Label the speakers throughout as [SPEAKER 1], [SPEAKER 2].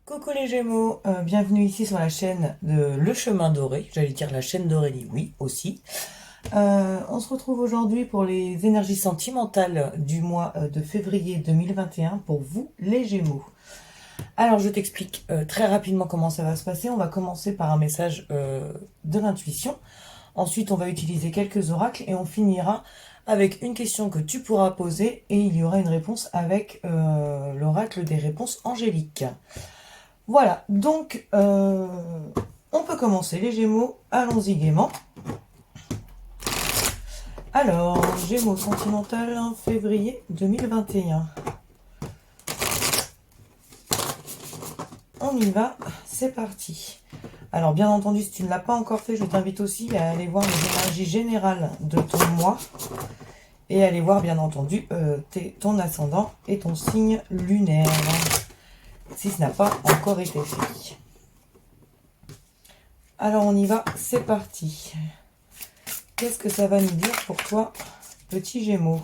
[SPEAKER 1] Coucou les Gémeaux, bienvenue ici sur la chaîne de Le Chemin Doré, j'allais dire la chaîne d'Aurélie, oui aussi. On se retrouve aujourd'hui pour les énergies sentimentales du mois de février 2021 pour vous les Gémeaux. Alors je t'explique très rapidement comment ça va se passer. On va commencer par un message de l'intuition. Ensuite on va utiliser quelques oracles et on finira avec une question que tu pourras poser et il y aura une réponse avec l'oracle des réponses angéliques. Voilà, donc on peut commencer les Gémeaux, allons-y gaiement. Alors, Gémeaux sentimental, février 2021. On y va, c'est parti. Alors, bien entendu, si tu ne l'as pas encore fait, je t'invite aussi à aller voir les énergies générales de ton mois et aller voir, bien entendu, ton ascendant et ton signe lunaire, si ce n'a pas encore été fait. Alors, on y va, c'est parti. Qu'est-ce que ça va nous dire pour toi, petit Gémeaux?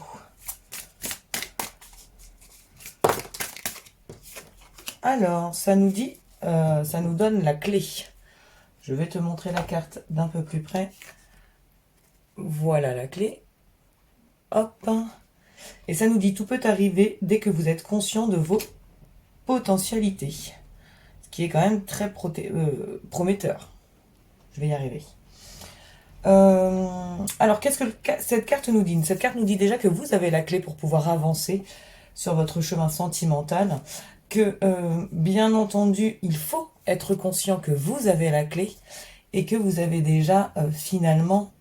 [SPEAKER 1] Alors, ça nous dit, ça nous donne la clé. Je vais te montrer la carte d'un peu plus près. Voilà la clé. Hop. Et ça nous dit, tout peut arriver dès que vous êtes conscient de vos potentialités. Ce qui est quand même très prometteur. Je vais y arriver. Alors, qu'est-ce que cette carte nous dit? Cette carte nous dit déjà que vous avez la clé pour pouvoir avancer sur votre chemin sentimental, que bien entendu, il faut être conscient que vous avez la clé et que vous avez déjà finalement,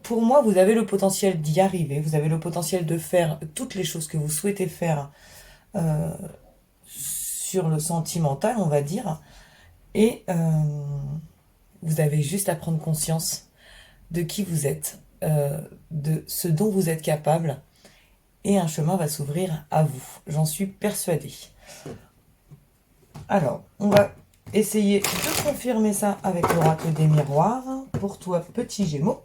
[SPEAKER 1] pour moi, vous avez le potentiel d'y arriver, vous avez le potentiel de faire toutes les choses que vous souhaitez faire sur le sentimental, on va dire, et vous avez juste à prendre conscience de qui vous êtes, de ce dont vous êtes capable, et un chemin va s'ouvrir à vous. J'en suis persuadée. Alors, on va essayer de confirmer ça avec l'oracle des miroirs. Pour toi, petit Gémeaux.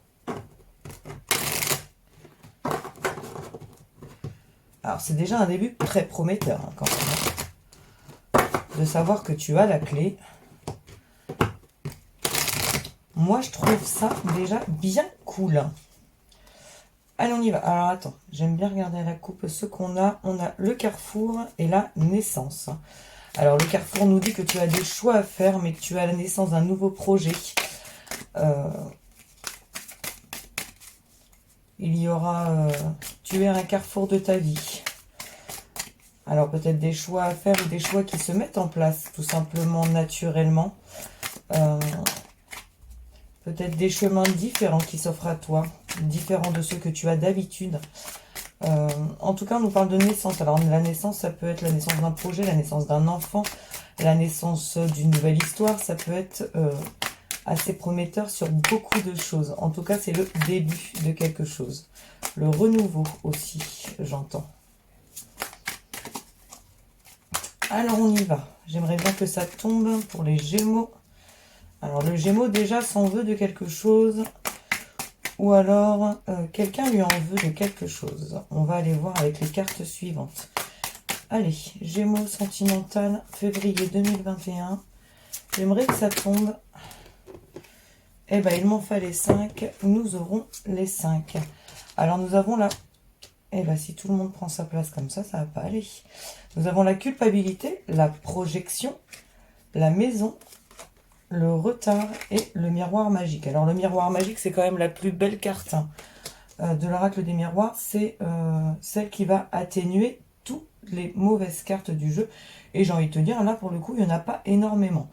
[SPEAKER 1] Alors, c'est déjà un début très prometteur, hein, quand même, de savoir que tu as la clé. Moi, je trouve ça déjà bien cool. Allez, on y va. Alors, attends, j'aime bien regarder à la coupe ce qu'on a. On a le carrefour et la naissance. Alors, le carrefour nous dit que tu as des choix à faire, mais que tu as la naissance d'un nouveau projet. Il y aura... tu es à un carrefour de ta vie. Alors, peut-être des choix à faire ou des choix qui se mettent en place, tout simplement, naturellement. Peut-être des chemins différents qui s'offrent à toi, différents de ceux que tu as d'habitude. En tout cas, on nous parle de naissance. Alors, la naissance, ça peut être la naissance d'un projet, la naissance d'un enfant, la naissance d'une nouvelle histoire. Ça peut être assez prometteur sur beaucoup de choses. En tout cas, c'est le début de quelque chose. Le renouveau aussi, j'entends. Alors, on y va. J'aimerais bien que ça tombe pour les Gémeaux. Alors, le Gémeaux, déjà, s'en veut de quelque chose. Ou alors, quelqu'un lui en veut de quelque chose. On va aller voir avec les cartes suivantes. Allez, Gémeaux sentimental, février 2021. J'aimerais que ça tombe. Eh bien, il m'en fallait 5. Nous aurons les 5. Alors, nous avons là... Eh bien, si tout le monde prend sa place comme ça va pas aller. Nous avons la culpabilité, la projection, la maison, le retard et le miroir magique. Alors, le miroir magique, c'est quand même la plus belle carte de l'oracle des miroirs. C'est celle qui va atténuer toutes les mauvaises cartes du jeu. Et j'ai envie de te dire, là, pour le coup, il n'y en a pas énormément.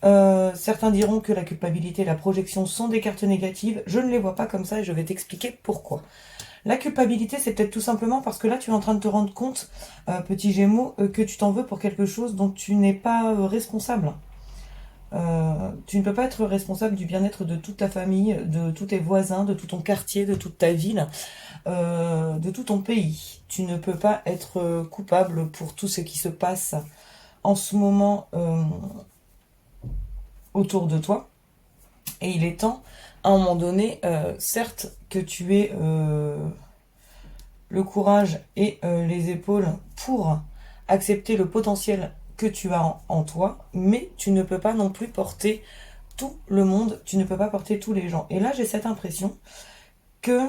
[SPEAKER 1] Certains diront que la culpabilité et la projection sont des cartes négatives. Je ne les vois pas comme ça et je vais t'expliquer pourquoi. La culpabilité, c'est peut-être tout simplement parce que là, tu es en train de te rendre compte, petit Gémeaux, que tu t'en veux pour quelque chose dont tu n'es pas responsable. Tu ne peux pas être responsable du bien-être de toute ta famille, de tous tes voisins, de tout ton quartier, de toute ta ville, de tout ton pays. Tu ne peux pas être coupable pour tout ce qui se passe en ce moment autour de toi. Et il est temps, à un moment donné, certes, que tu aies le courage et les épaules pour accepter le potentiel que tu as en toi, mais tu ne peux pas non plus porter tout le monde, tu ne peux pas porter tous les gens. Et là, j'ai cette impression que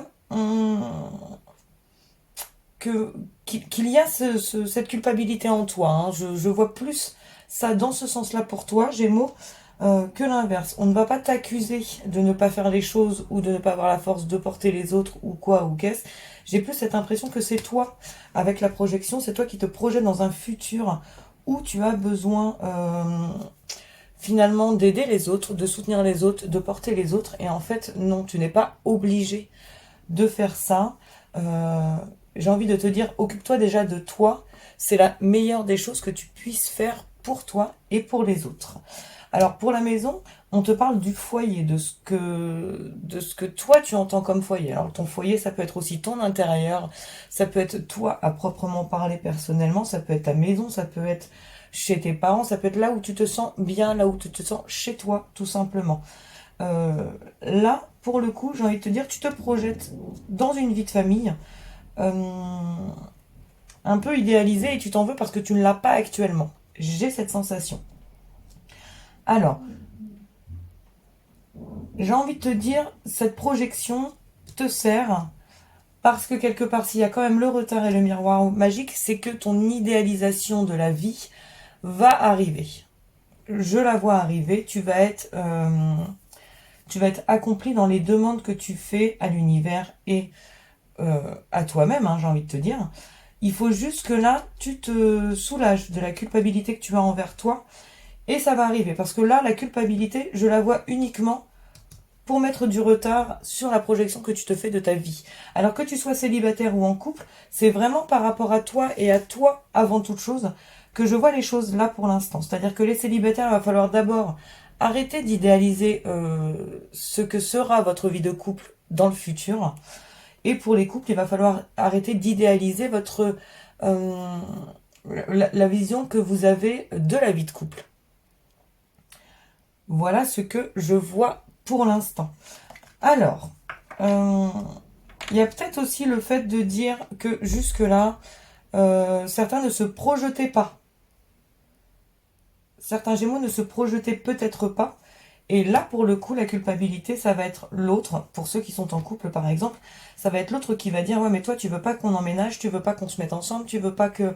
[SPEAKER 1] qu'il y a cette culpabilité en toi. Hein. Je vois plus ça dans ce sens-là pour toi, Gémeaux, que l'inverse. On ne va pas t'accuser de ne pas faire les choses ou de ne pas avoir la force de porter les autres ou quoi ou qu'est-ce. J'ai plus cette impression que c'est toi, avec la projection, c'est toi qui te projettes dans un futur où tu as besoin finalement d'aider les autres, de soutenir les autres, de porter les autres. Et en fait, non, tu n'es pas obligé de faire ça. J'ai envie de te dire, occupe-toi déjà de toi. C'est la meilleure des choses que tu puisses faire pour toi et pour les autres. Alors pour la maison, on te parle du foyer, de ce que toi tu entends comme foyer. Alors ton foyer, ça peut être aussi ton intérieur, ça peut être toi à proprement parler personnellement, ça peut être ta maison, ça peut être chez tes parents, ça peut être là où tu te sens bien, là où tu te sens chez toi, tout simplement. Là, pour le coup, j'ai envie de te dire, tu te projettes dans une vie de famille un peu idéalisée et tu t'en veux parce que tu ne l'as pas actuellement. J'ai cette sensation. Alors, j'ai envie de te dire, cette projection te sert parce que quelque part, s'il y a quand même le retard et le miroir magique, c'est que ton idéalisation de la vie va arriver. Je la vois arriver, tu vas être accompli dans les demandes que tu fais à l'univers et à toi-même, hein, j'ai envie de te dire. Il faut juste que là, tu te soulages de la culpabilité que tu as envers toi et ça va arriver. Parce que là, la culpabilité, je la vois uniquement pour mettre du retard sur la projection que tu te fais de ta vie. Alors que tu sois célibataire ou en couple, c'est vraiment par rapport à toi et à toi avant toute chose que je vois les choses là pour l'instant. C'est-à-dire que les célibataires, il va falloir d'abord arrêter d'idéaliser ce que sera votre vie de couple dans le futur. Et pour les couples, il va falloir arrêter d'idéaliser votre la vision que vous avez de la vie de couple. Voilà ce que je vois pour l'instant. Alors, il y a peut-être aussi le fait de dire que jusque-là, certains ne se projetaient pas. Certains Gémeaux ne se projetaient peut-être pas. Et là, pour le coup, la culpabilité, ça va être l'autre. Pour ceux qui sont en couple, par exemple, ça va être l'autre qui va dire, ouais, mais toi, tu veux pas qu'on emménage, tu veux pas qu'on se mette ensemble, tu veux pas que...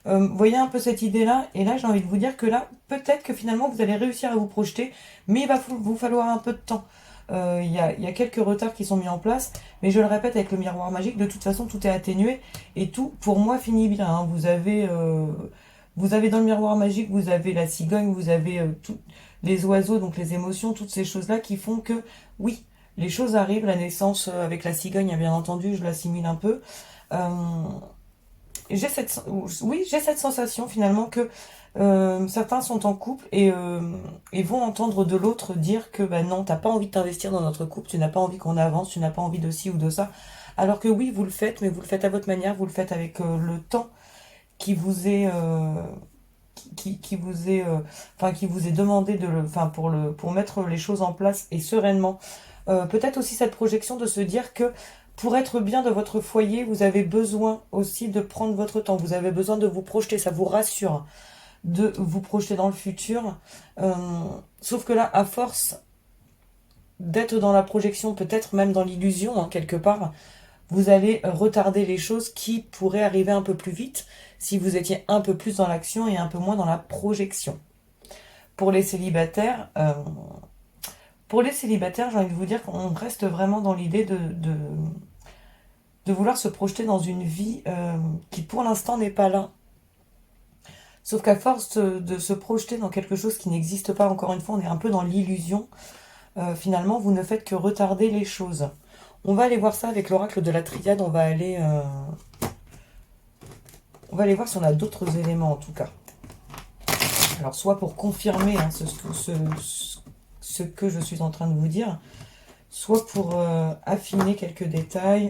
[SPEAKER 1] Vous voyez un peu cette idée-là. Et là, j'ai envie de vous dire que là, peut-être que finalement, vous allez réussir à vous projeter, mais il va vous falloir un peu de temps. Il y a quelques retards qui sont mis en place, mais je le répète, avec le miroir magique, de toute façon, tout est atténué et tout, pour moi, finit bien. Hein. Vous avez dans le miroir magique, vous avez la cigogne, vous avez les oiseaux, donc les émotions, toutes ces choses-là qui font que, oui, les choses arrivent. La naissance avec la cigogne, bien entendu, je l'assimile un peu. J'ai cette sensation finalement que certains sont en couple et vont entendre de l'autre dire que bah non, t'as pas envie de t'investir dans notre couple, tu n'as pas envie qu'on avance, tu n'as pas envie de ci ou de ça. Alors que oui, vous le faites, mais vous le faites à votre manière, vous le faites avec le temps qui vous est qui vous est qui vous est demandé de le pour mettre les choses en place et sereinement. Peut-être aussi cette projection de se dire que pour être bien de votre foyer, vous avez besoin aussi de prendre votre temps. Vous avez besoin de vous projeter, ça vous rassure de vous projeter dans le futur. Sauf que là, à force d'être dans la projection, peut-être même dans l'illusion, hein, quelque part, vous allez retarder les choses qui pourraient arriver un peu plus vite si vous étiez un peu plus dans l'action et un peu moins dans la projection. Pour les célibataires, j'ai envie de vous dire qu'on reste vraiment dans l'idée de vouloir se projeter dans une vie qui pour l'instant n'est pas là. Sauf qu'à force de se projeter dans quelque chose qui n'existe pas, encore une fois, on est un peu dans l'illusion. Finalement, vous ne faites que retarder les choses. On va aller voir ça avec l'oracle de la triade. On va aller voir si on a d'autres éléments en tout cas. Alors, soit pour confirmer hein, ce que je suis en train de vous dire, soit pour affiner quelques détails,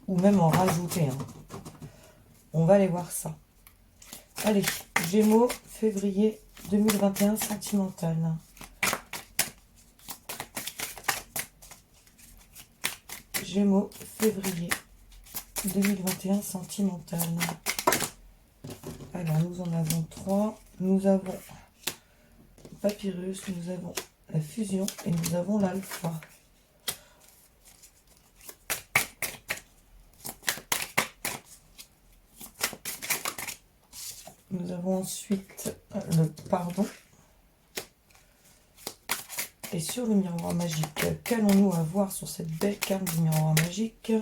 [SPEAKER 1] ou même en rajouter. Hein. On va aller voir ça. Allez, Gémeaux, février 2021, sentimental. Gémeaux, février 2021, sentimental. Alors, nous en avons 3. Nous avons Papyrus, nous avons la fusion et nous avons l'alpha. Nous avons ensuite le pardon. Et sur le miroir magique, qu'allons-nous avoir sur cette belle carte du miroir magique?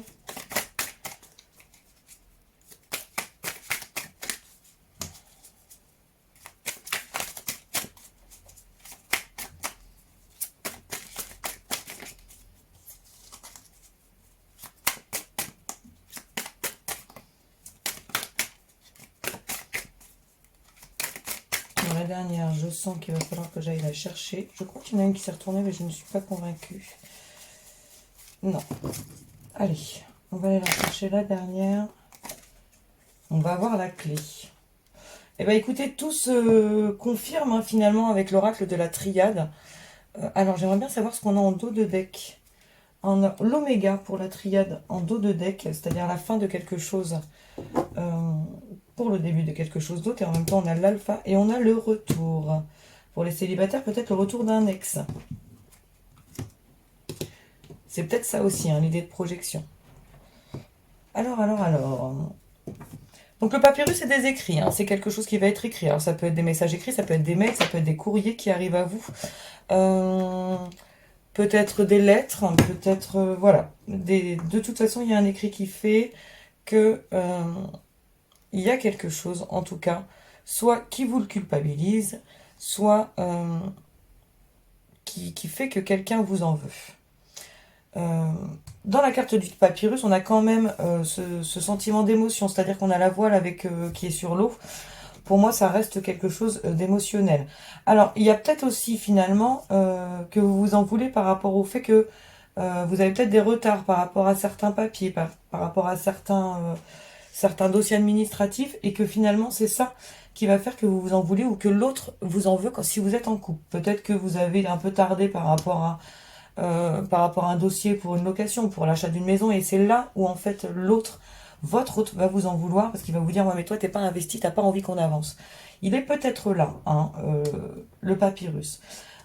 [SPEAKER 1] La dernière, je sens qu'il va falloir que j'aille la chercher. Je crois qu'il y en a une qui s'est retournée, mais je ne suis pas convaincue. Non. Allez, on va aller la chercher, la dernière. On va avoir la clé. Eh bien, écoutez, tout se confirme hein, finalement avec l'oracle de la triade. Alors, j'aimerais bien savoir ce qu'on a en dos de deck. On a l'oméga pour la triade en dos de deck, c'est-à-dire la fin de quelque chose. Pour le début de quelque chose d'autre, et en même temps on a l'alpha et on a le retour. Pour les célibataires, peut-être le retour d'un ex. C'est peut-être ça aussi, hein, l'idée de projection. Alors. Donc le papyrus, c'est des écrits, hein, c'est quelque chose qui va être écrit. Alors ça peut être des messages écrits, ça peut être des mails, ça peut être des courriers qui arrivent à vous. Peut-être des lettres, peut-être, voilà. De toute façon, il y a un écrit qui fait que... il y a quelque chose, en tout cas, soit qui vous le culpabilise, soit qui fait que quelqu'un vous en veut. Dans la carte du papyrus, on a quand même ce sentiment d'émotion, c'est-à-dire qu'on a la voile avec qui est sur l'eau. Pour moi, ça reste quelque chose d'émotionnel. Alors, il y a peut-être aussi, finalement, que vous vous en voulez par rapport au fait que vous avez peut-être des retards par rapport à certains papiers, par rapport à certains dossiers administratifs, et que finalement c'est ça qui va faire que vous vous en voulez ou que l'autre vous en veut si vous êtes en couple. Peut-être que vous avez un peu tardé par rapport à un dossier pour une location, pour l'achat d'une maison, et c'est là où en fait votre autre va vous en vouloir parce qu'il va vous dire ouais mais toi t'es pas investi, t'as pas envie qu'on avance. Il est peut-être là, hein, le papyrus.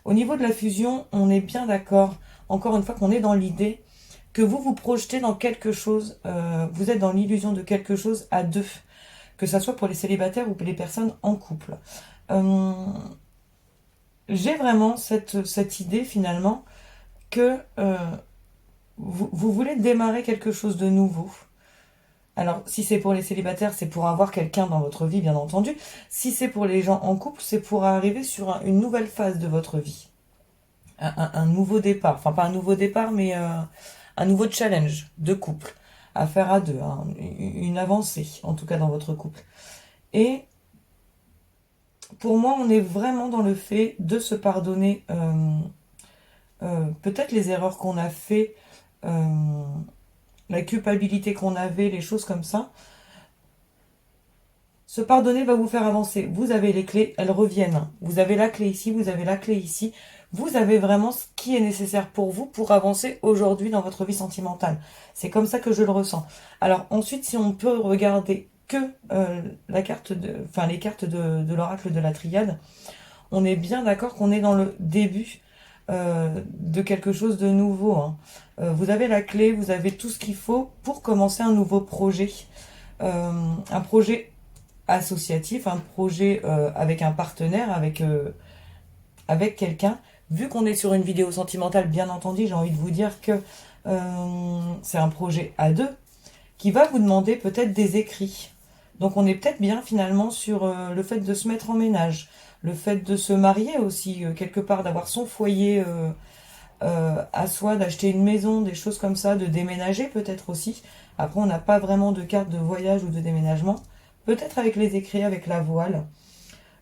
[SPEAKER 1] Au niveau de la fusion, on est bien d'accord, encore une fois qu'on est dans l'idée que vous vous projetez dans quelque chose, vous êtes dans l'illusion de quelque chose à deux, que ça soit pour les célibataires ou pour les personnes en couple. J'ai vraiment cette idée finalement que vous voulez démarrer quelque chose de nouveau. Alors, si c'est pour les célibataires, c'est pour avoir quelqu'un dans votre vie, bien entendu. Si c'est pour les gens en couple, c'est pour arriver sur une nouvelle phase de votre vie. Un nouveau départ. Enfin, pas un nouveau départ, mais... un nouveau challenge de couple à faire à deux, hein, une avancée en tout cas dans votre couple. Et pour moi, on est vraiment dans le fait de se pardonner peut-être les erreurs qu'on a fait, la culpabilité qu'on avait, les choses comme ça. Se pardonner va vous faire avancer. Vous avez les clés, elles reviennent. Vous avez la clé ici, vous avez la clé ici. Vous avez vraiment ce qui est nécessaire pour vous pour avancer aujourd'hui dans votre vie sentimentale. C'est comme ça que je le ressens. Alors ensuite, si on peut regarder que les cartes de l'oracle de la triade, on est bien d'accord qu'on est dans le début de quelque chose de nouveau. Hein. Vous avez la clé, vous avez tout ce qu'il faut pour commencer un nouveau projet. Un projet associatif, un projet avec un partenaire, avec quelqu'un. Vu qu'on est sur une vidéo sentimentale, bien entendu, j'ai envie de vous dire que c'est un projet à deux qui va vous demander peut-être des écrits. Donc on est peut-être bien finalement sur le fait de se mettre en ménage, le fait de se marier aussi, quelque part, d'avoir son foyer à soi, d'acheter une maison, des choses comme ça, de déménager peut-être aussi. Après, on n'a pas vraiment de carte de voyage ou de déménagement. Peut-être avec les écrits, avec la voile.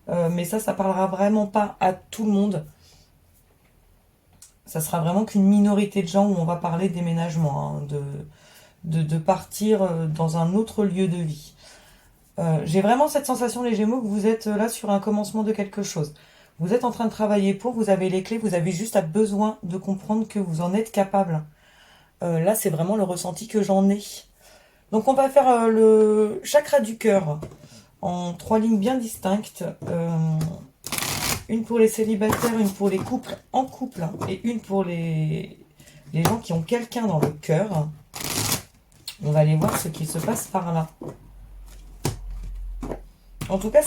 [SPEAKER 1] Mais ça parlera vraiment pas à tout le monde. Ça sera vraiment qu'une minorité de gens où on va parler de déménagement, hein, de partir dans un autre lieu de vie. J'ai vraiment cette sensation, les Gémeaux, que vous êtes là sur un commencement de quelque chose. Vous êtes en train de travailler pour, vous avez les clés, vous avez juste besoin de comprendre que vous en êtes capable. Là, c'est vraiment le ressenti que j'en ai. Donc, on va faire le chakra du cœur en 3 lignes bien distinctes. Une pour les célibataires, une pour les couples en couple et une pour les gens qui ont quelqu'un dans le cœur. On va aller voir ce qui se passe par là. En tout cas,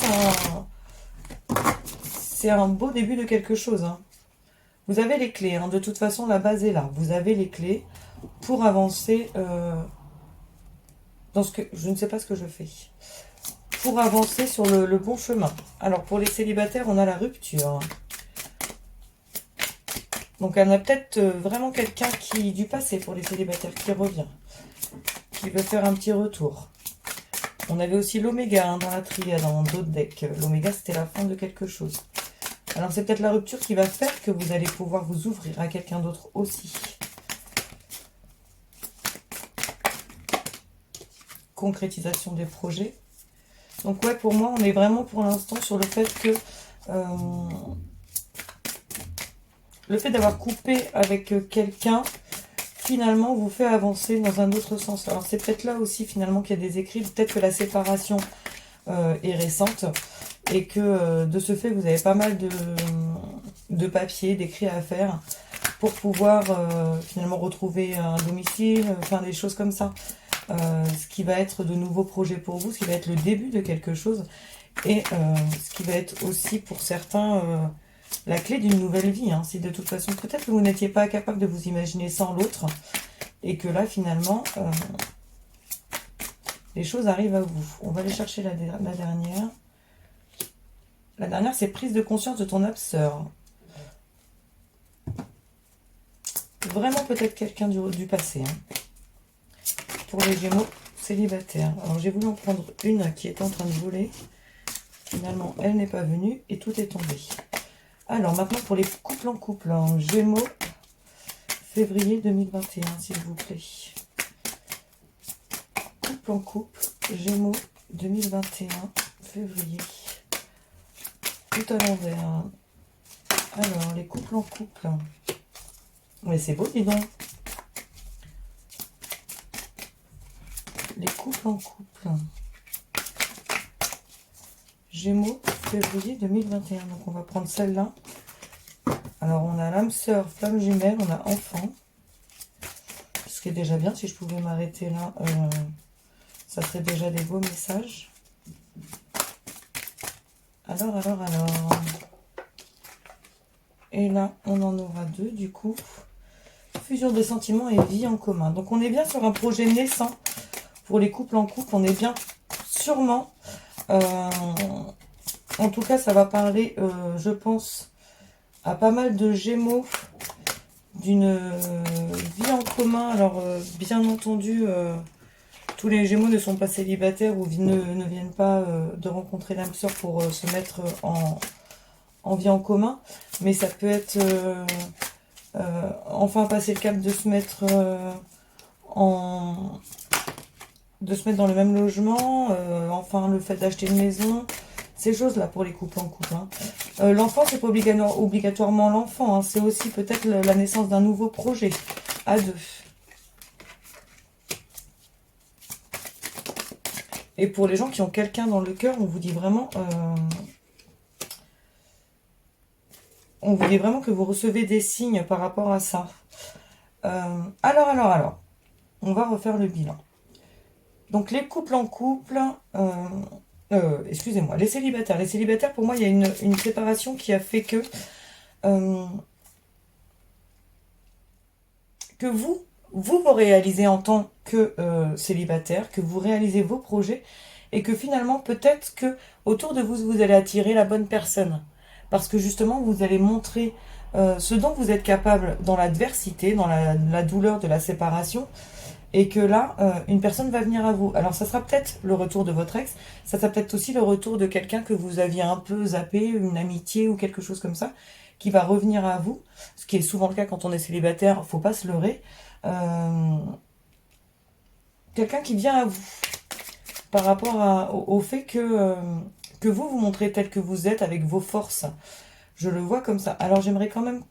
[SPEAKER 1] c'est un beau début de quelque chose. Hein. Vous avez les clés. Hein. De toute façon, la base est là. Vous avez les clés pour avancer dans ce que... Je ne sais pas ce que je fais. Pour avancer sur le bon chemin. Alors, pour les célibataires, on a la rupture. Donc, on a peut-être vraiment quelqu'un du passé pour les célibataires qui revient. Qui veut faire un petit retour. On avait aussi l'oméga hein, dans la triade, dans d'autres decks. L'oméga, c'était la fin de quelque chose. Alors, c'est peut-être la rupture qui va faire que vous allez pouvoir vous ouvrir à quelqu'un d'autre aussi. Concrétisation des projets. Donc, ouais, pour moi, on est vraiment pour l'instant sur le fait que... le fait d'avoir coupé avec quelqu'un, finalement, vous fait avancer dans un autre sens. Alors, c'est peut-être là aussi, finalement, qu'il y a des écrits. Peut-être que la séparation est récente. Et que, de ce fait, vous avez pas mal de papiers, d'écrits à faire pour pouvoir, finalement, retrouver un domicile, enfin, des choses comme ça. Ce qui va être de nouveaux projets pour vous, ce qui va être le début de quelque chose. Et ce qui va être aussi, pour certains... la clé d'une nouvelle vie, hein. Si de toute façon, peut-être que vous n'étiez pas capable de vous imaginer sans l'autre, et que là, finalement, les choses arrivent à vous. On va aller chercher la dernière. La dernière, c'est prise de conscience de ton âme sœur. Vraiment peut-être quelqu'un du passé. Hein. Pour les Gémeaux célibataires. Alors, j'ai voulu en prendre une qui était en train de voler. Finalement, elle n'est pas venue et tout est tombé. Alors, maintenant, pour les couples en couple, en Gémeaux, février 2021, s'il vous plaît. Couple en couple, Gémeaux 2021, février. Tout à l'envers. Alors, les couples en couple. Mais c'est beau, dis donc. Les couples en couple. Gémeaux, février 2021. Donc, on va prendre celle-là. Alors, on a l'âme sœur, flamme jumelle, on a enfant. Ce qui est déjà bien. Si je pouvais m'arrêter là, ça serait déjà des beaux messages. Alors. Et là, on en aura deux, du coup. Fusion de sentiments et vie en commun. Donc, on est bien sur un projet naissant. Pour les couples en couple, on est bien sûrement... en tout cas, ça va parler, je pense, à pas mal de Gémeaux d'une vie en commun. Alors, bien entendu, tous les Gémeaux ne sont pas célibataires ou ne viennent pas de rencontrer l'âme sœur pour se mettre en vie en commun. Mais ça peut être enfin passer le cap de se mettre dans le même logement, enfin le fait d'acheter une maison, ces choses-là pour les couples en couple. Hein. L'enfant, c'est pas obligatoirement l'enfant, hein, c'est aussi peut-être la naissance d'un nouveau projet à deux. Et pour les gens qui ont quelqu'un dans le cœur, on vous dit vraiment que vous recevez des signes par rapport à ça. Alors, on va refaire le bilan. Donc, les couples en couple, excusez-moi, les célibataires. Les célibataires, pour moi, il y a une séparation qui a fait que vous réalisez en tant que célibataire, que vous réalisez vos projets, et que finalement, peut-être que autour de vous, vous allez attirer la bonne personne. Parce que justement, vous allez montrer ce dont vous êtes capable dans l'adversité, dans la douleur de la séparation, et que là, une personne va venir à vous. Alors, ça sera peut-être le retour de votre ex, ça sera peut-être aussi le retour de quelqu'un que vous aviez un peu zappé, une amitié ou quelque chose comme ça, qui va revenir à vous, ce qui est souvent le cas quand on est célibataire, faut pas se leurrer. Quelqu'un qui vient à vous, par rapport au fait que vous montrez tel que vous êtes, avec vos forces. Je le vois comme ça. Alors, j'aimerais quand même...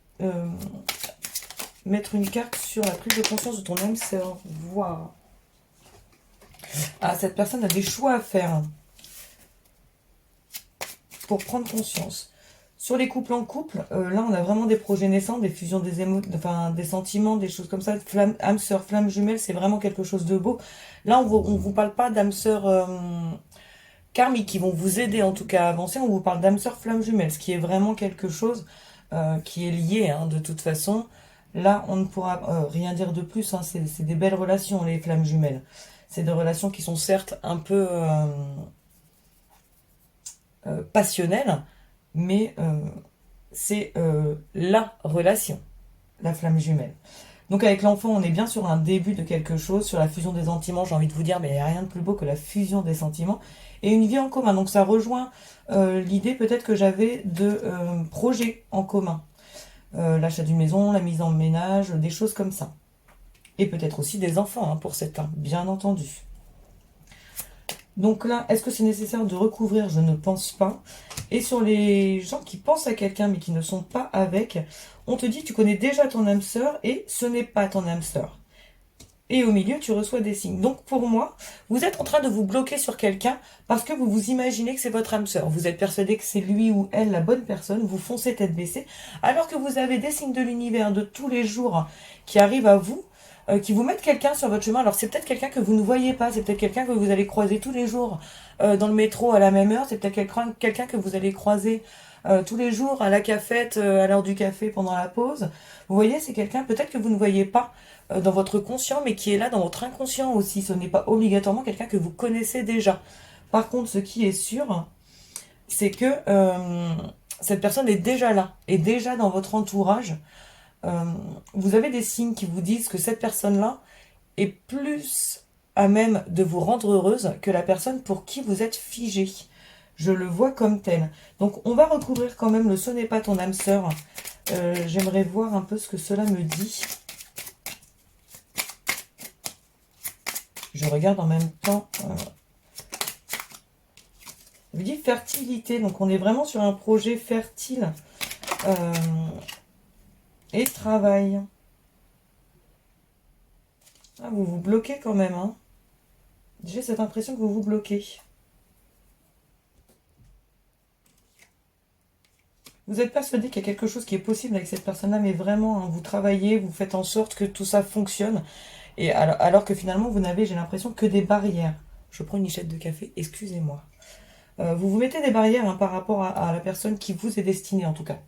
[SPEAKER 1] mettre une carte sur la prise de conscience de ton âme sœur. Voir. Ah, cette personne a des choix à faire pour prendre conscience. Sur les couples en couple, là, on a vraiment des projets naissants, des fusions des enfin, des sentiments, des choses comme ça. Flamme, âme sœur, flamme jumelle, c'est vraiment quelque chose de beau. Là, on vous parle pas d'âme sœur karmique qui vont vous aider en tout cas à avancer. On vous parle d'âme sœur, flamme jumelle, ce qui est vraiment quelque chose qui est lié, hein, de toute façon. Là, on ne pourra rien dire de plus. Hein, c'est des belles relations, les flammes jumelles. C'est des relations qui sont certes un peu passionnelles, mais c'est la relation, la flamme jumelle. Donc avec l'enfant, on est bien sur un début de quelque chose, sur la fusion des sentiments, j'ai envie de vous dire, mais il n'y a rien de plus beau que la fusion des sentiments, et une vie en commun. Donc ça rejoint l'idée peut-être que j'avais de projets en commun. L'achat d'une maison, la mise en ménage, des choses comme ça. Et peut-être aussi des enfants, hein, pour certains, bien entendu. Donc là, est-ce que c'est nécessaire de recouvrir? Je ne pense pas. Et sur les gens qui pensent à quelqu'un mais qui ne sont pas avec, on te dit que tu connais déjà ton âme sœur et ce n'est pas ton âme sœur. Et au milieu, tu reçois des signes. Donc pour moi, vous êtes en train de vous bloquer sur quelqu'un parce que vous vous imaginez que c'est votre âme sœur. Vous êtes persuadé que c'est lui ou elle la bonne personne. Vous foncez tête baissée. Alors que vous avez des signes de l'univers de tous les jours qui arrivent à vous, qui vous mettent quelqu'un sur votre chemin. Alors c'est peut-être quelqu'un que vous ne voyez pas, c'est peut-être quelqu'un que vous allez croiser tous les jours dans le métro à la même heure, c'est peut-être quelqu'un que vous allez croiser tous les jours à la cafette, à l'heure du café pendant la pause. Vous voyez, c'est quelqu'un peut-être que vous ne voyez pas dans votre conscient, mais qui est là dans votre inconscient aussi. Ce n'est pas obligatoirement quelqu'un que vous connaissez déjà. Par contre, ce qui est sûr, c'est que cette personne est déjà là, est déjà dans votre entourage. Vous avez des signes qui vous disent que cette personne-là est plus à même de vous rendre heureuse que la personne pour qui vous êtes figé. Je le vois comme tel. Donc on va recouvrir quand même le ce n'est pas ton âme sœur. J'aimerais voir un peu ce que cela me dit. Je regarde en même temps. Je vous dis fertilité. Donc on est vraiment sur un projet fertile. Et travail. Ah, vous vous bloquez quand même, hein. J'ai cette impression que vous vous bloquez. Vous êtes persuadé qu'il y a quelque chose qui est possible avec cette personne-là, mais vraiment, hein, vous travaillez, vous faites en sorte que tout ça fonctionne. Et alors que finalement, vous n'avez, j'ai l'impression, que des barrières. Je prends une lichette de café, excusez-moi. Vous vous mettez des barrières, hein, par rapport à la personne qui vous est destinée, en tout cas.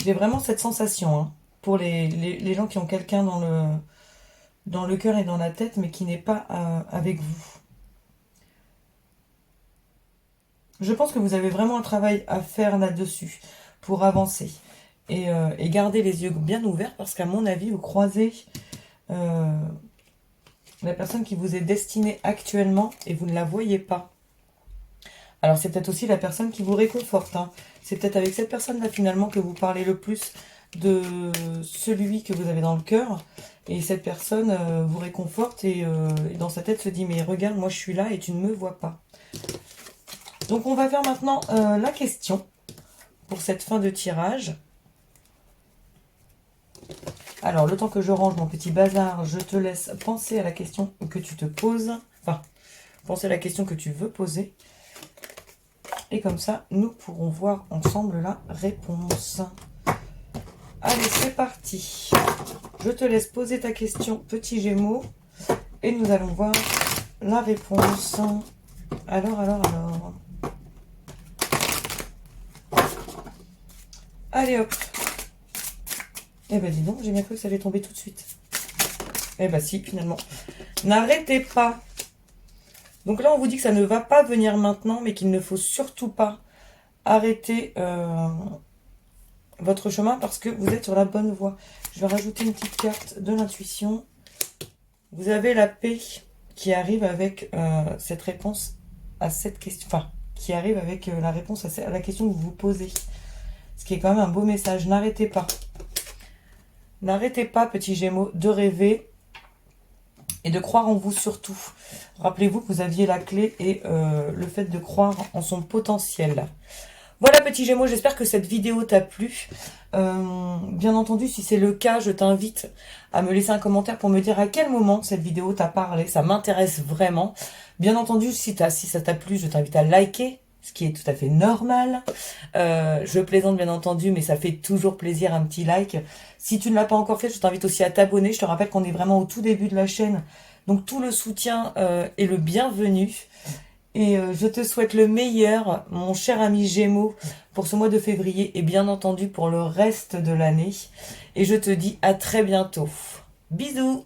[SPEAKER 1] J'ai vraiment cette sensation, hein, pour les gens qui ont quelqu'un dans le cœur et dans la tête, mais qui n'est pas avec vous. Je pense que vous avez vraiment un travail à faire là-dessus pour avancer et garder les yeux bien ouverts parce qu'à mon avis, vous croisez la personne qui vous est destinée actuellement et vous ne la voyez pas. Alors c'est peut-être aussi la personne qui vous réconforte, hein. C'est peut-être avec cette personne-là finalement que vous parlez le plus de celui que vous avez dans le cœur. Et cette personne vous réconforte et dans sa tête se dit mais regarde, moi je suis là et tu ne me vois pas. Donc on va faire maintenant la question pour cette fin de tirage. Alors le temps que je range mon petit bazar, je te laisse penser à la question que tu te poses. Enfin, penser à la question que tu veux poser. Et comme ça, nous pourrons voir ensemble la réponse. Allez, c'est parti. Je te laisse poser ta question, petit Gémeaux. Et nous allons voir la réponse. Alors. Allez, hop. Eh ben, dis donc, j'ai bien cru que ça allait tomber tout de suite. Eh ben, si, finalement. N'arrêtez pas. Donc là, on vous dit que ça ne va pas venir maintenant, mais qu'il ne faut surtout pas arrêter votre chemin parce que vous êtes sur la bonne voie. Je vais rajouter une petite carte de l'intuition. Vous avez la paix qui arrive avec cette réponse à cette question. Enfin, qui arrive avec la réponse à la question que vous vous posez. Ce qui est quand même un beau message. N'arrêtez pas. N'arrêtez pas, petits Gémeaux, de rêver et de croire en vous surtout. Rappelez-vous que vous aviez la clé et le fait de croire en son potentiel. Voilà petit Gémeaux, j'espère que cette vidéo t'a plu. Bien entendu, si c'est le cas, je t'invite à me laisser un commentaire pour me dire à quel moment cette vidéo t'a parlé. Ça m'intéresse vraiment. Bien entendu, si ça t'a plu, je t'invite à liker, ce qui est tout à fait normal. Je plaisante bien entendu, mais ça fait toujours plaisir un petit like. Si tu ne l'as pas encore fait, je t'invite aussi à t'abonner. Je te rappelle qu'on est vraiment au tout début de la chaîne. Donc tout le soutien est le bienvenu. Et je te souhaite le meilleur, mon cher ami Gémeaux, pour ce mois de février et bien entendu pour le reste de l'année. Et je te dis à très bientôt. Bisous!